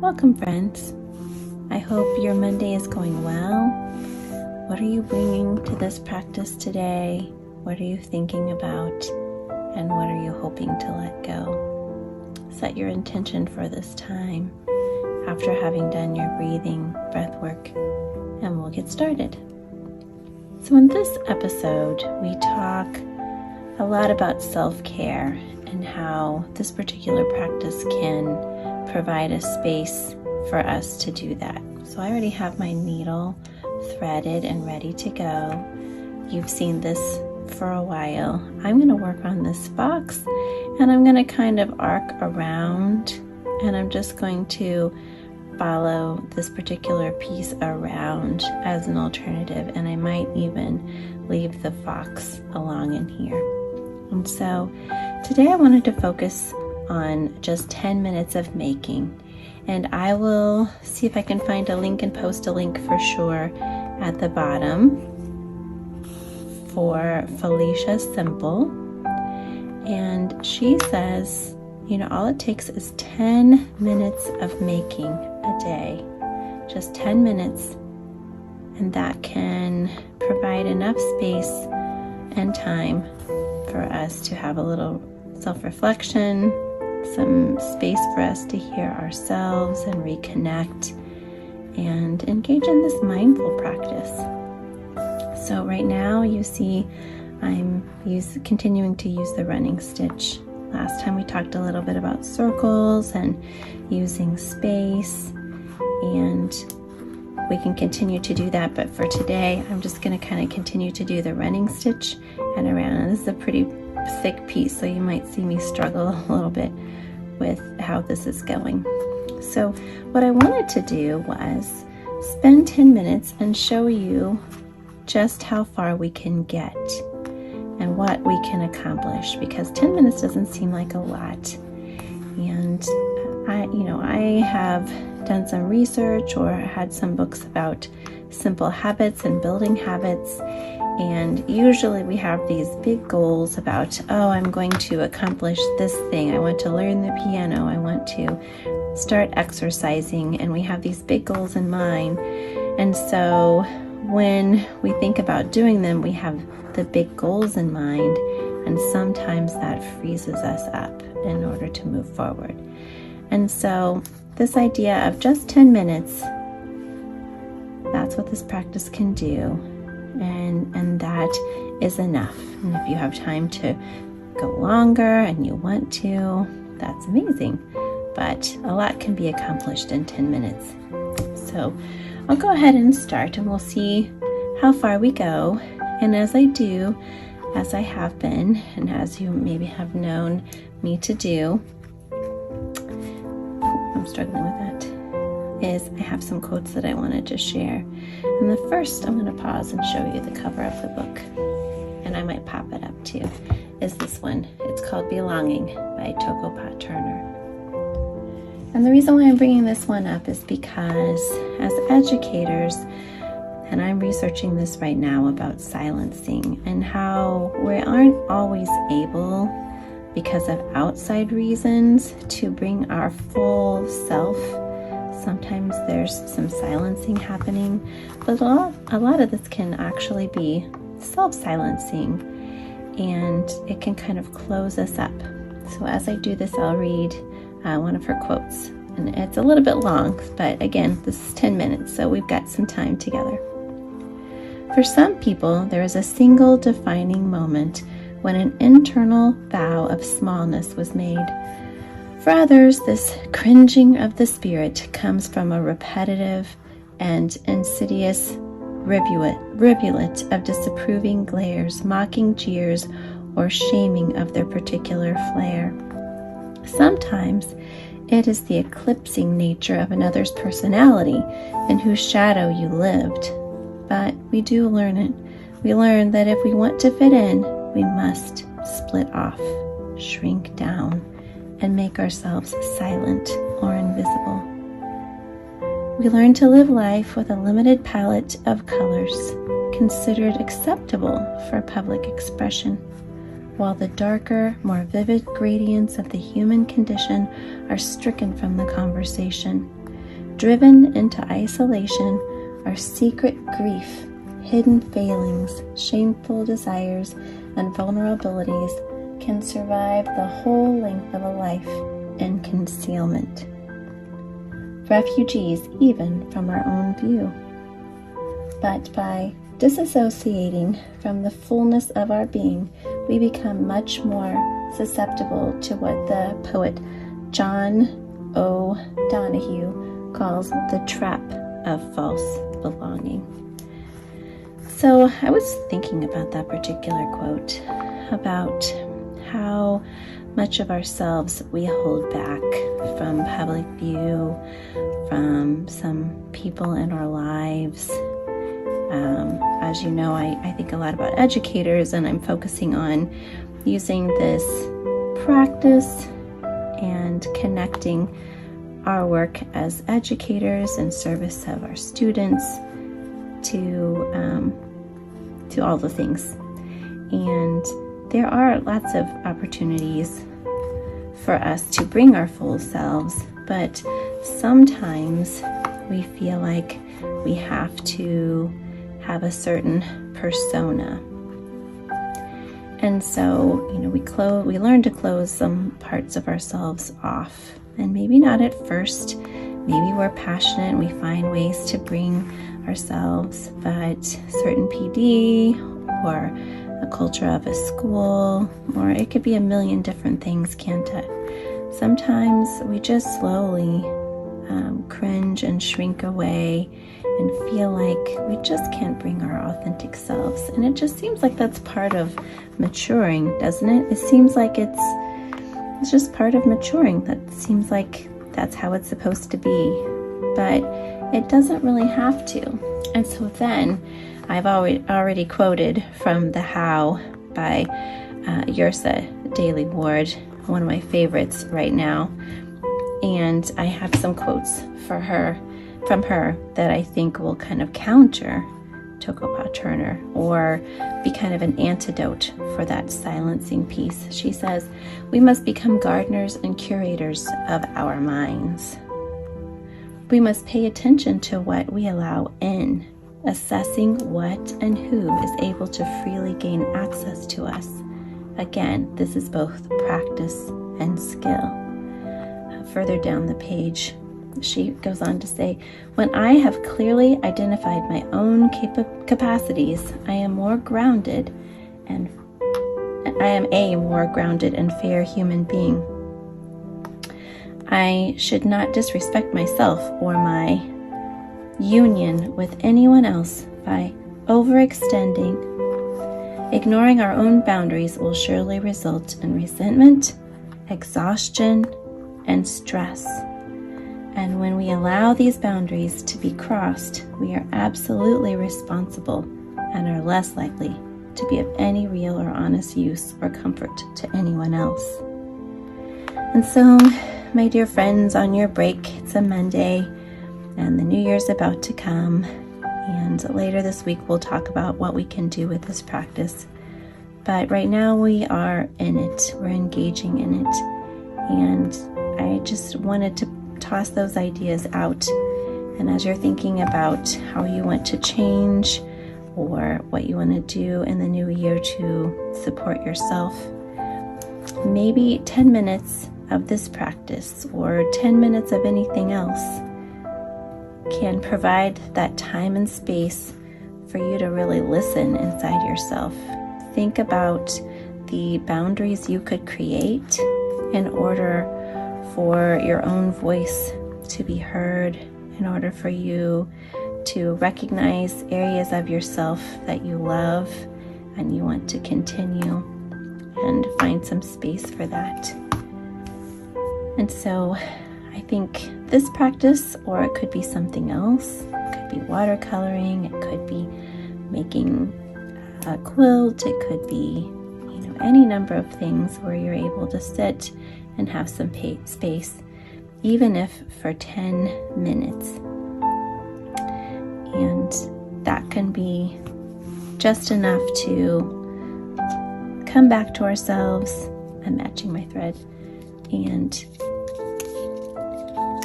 Welcome, friends. I hope your Monday is going well. What are you bringing to this practice today? What are you thinking about? And what are you hoping to let go? Set your intention for this time after having done your breathing, breath work, and we'll get started. So in this episode, we talk a lot about self-care and how this particular practice can provide a space for us to do that. So I already have my needle threaded and ready to go. You've seen this for a while. I'm going to work on this box and I'm going to kind of arc around, and I'm just going to follow this particular piece around as an alternative, and I might even leave the fox along in here. And so today I wanted to focus on just 10 minutes of making, and I will see if I can find a link and post a link for sure at the bottom for Felicia Semple. And she says, all it takes is 10 minutes of making a day, just 10 minutes, and that can provide enough space and time for us to have a little self-reflection, some space for us to hear ourselves and reconnect and engage in this mindful practice. So right now you see I'm continuing to use the running stitch. Last time we talked a little bit about circles and using space, and we can continue to do that, but for today I'm just going to kind of continue to do the running stitch and around. And this is a pretty thick piece, so you might see me struggle a little bit with how this is going. So what I wanted to do was spend 10 minutes and show you just how far we can get and what we can accomplish, because 10 minutes doesn't seem like a lot. And I have done some research or had some books about simple habits and building habits. And usually we have these big goals about, I'm going to accomplish this thing. I want to learn the piano. I want to start exercising. And we have these big goals in mind. And so when we think about doing them, we have the big goals in mind. And sometimes that freezes us up in order to move forward. And so this idea of just 10 minutes, that's what this practice can do. And that is enough. And if you have time to go longer and you want to, that's amazing. But a lot can be accomplished in 10 minutes. So I'll go ahead and start, and we'll see how far we go. And as I do, as I have been, and as you maybe have known me to do, I'm struggling with that, is I have some quotes that I wanted to share. And the first, I'm going to pause and show you the cover of the book, and I might pop it up too, is this one. It's called Belonging by Toka-pa Turner. And the reason why I'm bringing this one up is because as educators, and I'm researching this right now about silencing and how we aren't always able, because of outside reasons, to bring our full self. Sometimes there's some silencing happening, but a lot of this can actually be self-silencing, and it can kind of close us up. So as I do this, I'll read one of her quotes, and it's a little bit long, but again, this is 10 minutes, so we've got some time together. For some people, there is a single defining moment when an internal vow of smallness was made. For others, this cringing of the spirit comes from a repetitive and insidious rivulet of disapproving glares, mocking jeers, or shaming of their particular flair. Sometimes it is the eclipsing nature of another's personality in whose shadow you lived. But we do learn it. We learn that if we want to fit in, we must split off, shrink down, and make ourselves silent or invisible. We learn to live life with a limited palette of colors, considered acceptable for public expression, while the darker, more vivid gradients of the human condition are stricken from the conversation. driven into isolation, our secret grief, hidden failings, shameful desires, and vulnerabilities can survive the whole length of a life in concealment. Refugees even from our own view. But by disassociating from the fullness of our being, we become much more susceptible to what the poet John O. Donahue calls the trap of false belonging. So I was thinking about that particular quote, about how much of ourselves we hold back from public view, from some people in our lives. As you know, I think a lot about educators, and I'm focusing on using this practice and connecting our work as educators in service of our students to all the things. And there are lots of opportunities for us to bring our full selves, but sometimes we feel like we have to have a certain persona. And so, we learn to close some parts of ourselves off. And maybe not at first. Maybe we're passionate and we find ways to bring ourselves, but certain PD or a culture of a school, or it could be a million different things, can't it? Sometimes we just slowly cringe and shrink away and feel like we just can't bring our authentic selves. And it just seems like that's part of maturing, doesn't it? It seems like it's just part of maturing. That seems like that's how it's supposed to be. But it doesn't really have to. And so then I've already quoted from The How by Yrsa Daley-Ward, one of my favorites right now. And I have some quotes from her that I think will kind of counter Toka-pa Turner, or be kind of an antidote for that silencing piece. She says, "We must become gardeners and curators of our minds. We must pay attention to what we allow in, assessing what and who is able to freely gain access to us. Again, this is both practice and skill." Further down the page, she goes on to say, "When I have clearly identified my own capacities, I am a more grounded and fair human being. I should not disrespect myself or my union with anyone else by overextending. Ignoring our own boundaries will surely result in resentment, exhaustion, and stress. And when we allow these boundaries to be crossed, we are absolutely responsible and are less likely to be of any real or honest use or comfort to anyone else." And so, my dear friends, on your break, it's a Monday, and the New Year's about to come. And later this week, we'll talk about what we can do with this practice. But right now, we are in it. We're engaging in it. And I just wanted to toss those ideas out. And as you're thinking about how you want to change or what you want to do in the new year to support yourself, maybe 10 minutes of this practice or 10 minutes of anything else can provide that time and space for you to really listen inside yourself. Think about the boundaries you could create in order for your own voice to be heard, in order for you to recognize areas of yourself that you love and you want to continue, and find some space for that. And so I think this practice, or it could be something else, it could be watercoloring, it could be making a quilt, it could be any number of things where you're able to sit and have some space, even if for 10 minutes. And that can be just enough to come back to ourselves. I'm matching my thread. And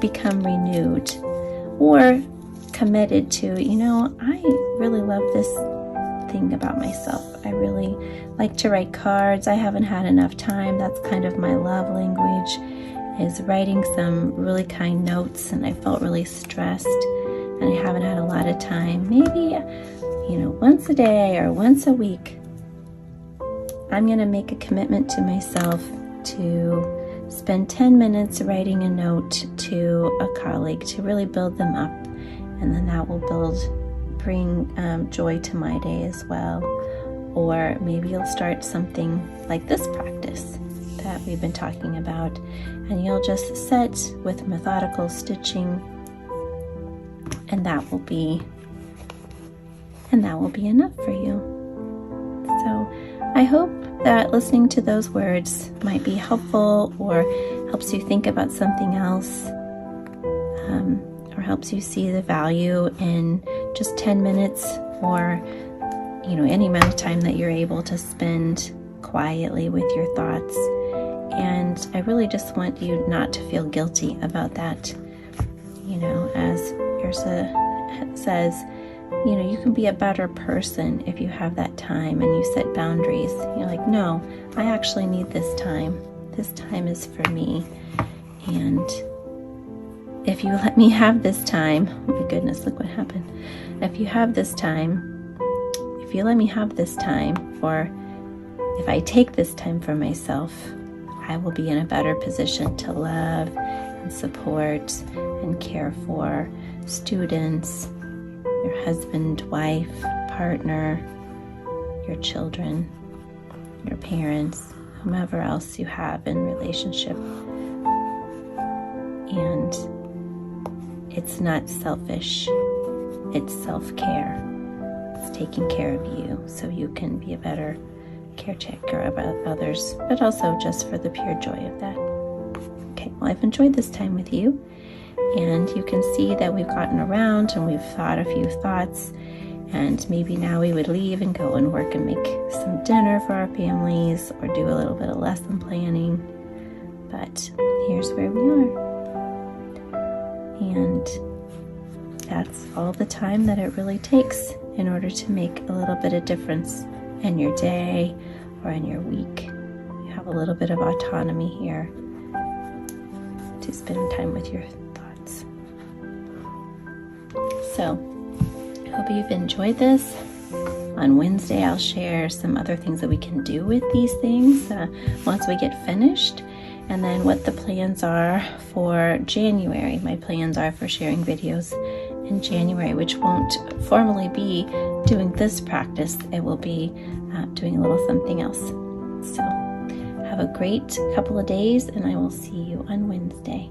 become renewed or committed to, you know, I really love this thing about myself. I really like to write cards. I haven't had enough time. That's kind of my love language, is writing some really kind notes, and I felt really stressed and I haven't had a lot of time. Maybe, you know, once a day or once a week, I'm going to make a commitment to myself to spend 10 minutes writing a note to a colleague to really build them up, and then that will bring joy to my day as well. Or maybe you'll start something like this practice that we've been talking about, and you'll just set with methodical stitching, and that will be enough for you. So I hope that listening to those words might be helpful, or helps you think about something else, or helps you see the value in just 10 minutes, or, you know, any amount of time that you're able to spend quietly with your thoughts. And I really just want you not to feel guilty about that. You know, as Yrsa says, you know, you can be a better person if you have that time and you set boundaries. You're like, no, I actually need this time. This time is for me. And if you let me have this time, oh my goodness, look what happened. If you have this time, if you let me have this time, or if I take this time for myself, I will be in a better position to love and support and care for students, your husband, wife, partner, your children, your parents, whomever else you have in relationship. And it's not selfish, it's self-care. It's taking care of you so you can be a better caretaker about others, but also just for the pure joy of that. Okay, well, I've enjoyed this time with you, and you can see that we've gotten around and we've thought a few thoughts, and maybe now we would leave and go and work and make some dinner for our families, or do a little bit of lesson planning. But here's where we are. And that's all the time that it really takes in order to make a little bit of difference in your day or in your week. You have a little bit of autonomy here to spend time with your thoughts. So I hope you've enjoyed this. On Wednesday, I'll share some other things that we can do with these things once we get finished, and then what the plans are for January. My plans are for sharing videos in January, which won't formally be doing this practice. It will be doing a little something else. So have a great couple of days, and I will see you on Wednesday.